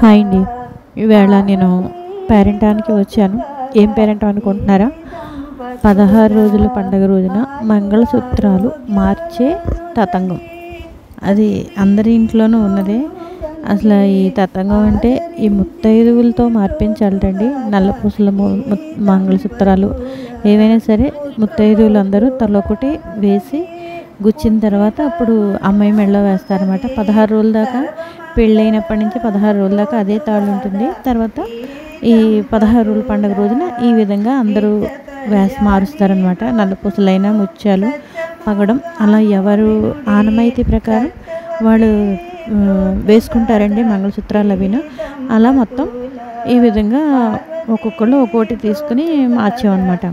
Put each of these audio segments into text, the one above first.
Hi అండి. ఈవేళ నేను పేరెంటానికి వచ్చాను. ఏం పేరెంటం అనుకుంటున్నారా? 16 రోజుల పండగ రోజున మంగళసూత్రాలు మార్చే తతంగం. అది అందరి ఇంట్లోనూ ఉన్నదే. అసలు ఈ తతంగం అంటే ఈ ముత్తైదువులతో మార్పించాలటండి. నల్లపూసల మంగళసూత్రాలు ఏవైనా సరే ముత్తైదువులందరూ తలొకటి వేసి గుచ్చిన తర్వాత అప్పుడు అమ్మాయి మెడలో వేస్తారన్నమాట. 16 రోజుల దాకా పెళ్ళైనప్పటి నుంచి 16 రోజుల దాకా అదే తాళి ఉంటుంది. తర్వాత ఈ 16 రోజుల పండుగ రోజున ఈ విధంగా అందరూ మారుస్తారనమాట. నల్లపూసలైనా ముత్యాలు పగడం అలా ఎవరు ఆనమైతే ప్రకారం వాళ్ళు వేసుకుంటారండి మంగళసూత్రాలు అవిను. అలా మొత్తం ఈ విధంగా ఒక్కొక్కళ్ళు ఒక్కోటి తీసుకుని మార్చామన్నమాట.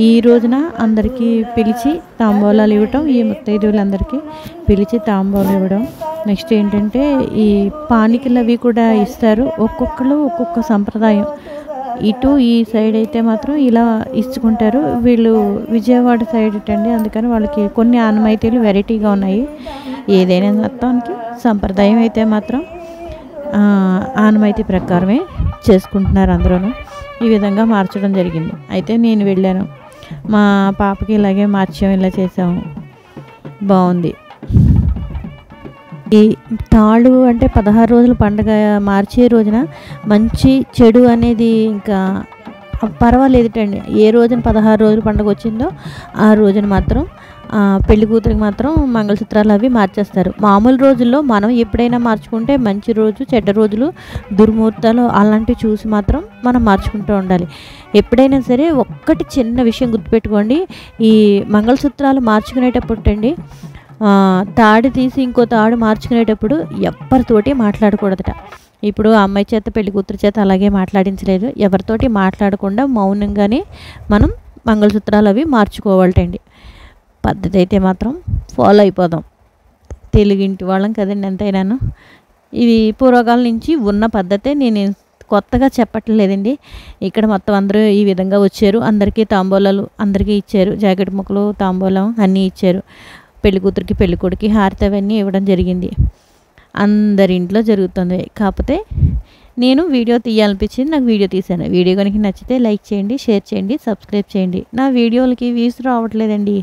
ఈ రోజున అందరికీ పిలిచి తాంబూలాలు ఇవ్వటం, ఈ ముత్తైదువులందరికీ పిలిచి తాంబూలాలు ఇవ్వడం. నెక్స్ట్ ఏంటంటే ఈ పానికలు అవి కూడా ఇస్తారు. ఒక్కొక్కరు ఒక్కొక్క సంప్రదాయం. ఇటు ఈ సైడ్ అయితే మాత్రం ఇలా ఇచ్చుకుంటారు. వీళ్ళు విజయవాడ సైడ్ అండి, అందుకని వాళ్ళకి కొన్ని ఆనమైతీలు వెరైటీగా ఉన్నాయి. ఏదైనా మొత్తానికి సంప్రదాయం అయితే మాత్రం ఆనమైతీ ప్రకారమే చేసుకుంటున్నారు అందరూ. ఈ విధంగా మార్చడం జరిగింది. అయితే నేను వెళ్ళాను, మా పాపకి ఇలాగే మార్చాము, ఇలా చేసాము, బాగుంది. ఈ తాళ్ళు అంటే 16 రోజుల పండగ మార్చే రోజున మంచి చెడు అనేది ఇంకా పర్వాలేదుటండి. ఏ రోజున 16 రోజుల పండుగ వచ్చిందో ఆ రోజున మాత్రం పెళ్లి కూతురికి మాత్రం మంగళసూత్రాలు అవి మార్చేస్తారు. మామూలు రోజుల్లో మనం ఎప్పుడైనా మార్చుకుంటే మంచి రోజు, చెడ్డ రోజులు, దుర్ముహూర్తాలు అలాంటివి చూసి మాత్రం మనం మార్చుకుంటూ ఉండాలి. ఎప్పుడైనా సరే ఒక్కటి చిన్న విషయం గుర్తుపెట్టుకోండి. ఈ మంగళసూత్రాలు మార్చుకునేటప్పుడు అండి, తాడు తీసి ఇంకో తాడు మార్చుకునేటప్పుడు ఎవరితోటి మాట్లాడకూడదట. ఇప్పుడు అమ్మాయి చేత పెళ్లి కూతురు చేత అలాగే మాట్లాడించలేదు. ఎవరితోటి మాట్లాడకుండా మౌనంగానే మనం మంగళసూత్రాలు అవి మార్చుకోవాలటండి. పద్ధతి అయితే మాత్రం ఫాలో అయిపోదాం. తెలుగింటి వాళ్ళం కదండి ఎంతైనాను. ఇది పూర్వకాలం నుంచి ఉన్న పద్ధతే, నేను కొత్తగా చెప్పట్లేదండి. ఇక్కడ మొత్తం అందరూ ఈ విధంగా వచ్చారు. అందరికీ తాంబూలాలు అందరికీ ఇచ్చారు. జాకెట్ ముక్కలు, తాంబూలం అన్నీ ఇచ్చారు. పెళ్లి కూతురికి పెళ్లి కొడుకి హారతి అవన్నీ ఇవ్వడం జరిగింది. అందరింట్లో జరుగుతుంది. కాకపోతే నేను వీడియో తీయాలనిపించింది, నాకు వీడియో తీశాను. వీడియో కనుక నచ్చితే లైక్ చేయండి, షేర్ చేయండి, సబ్స్క్రైబ్ చేయండి. నా వీడియోలకి వ్యూస్ రావట్లేదండి.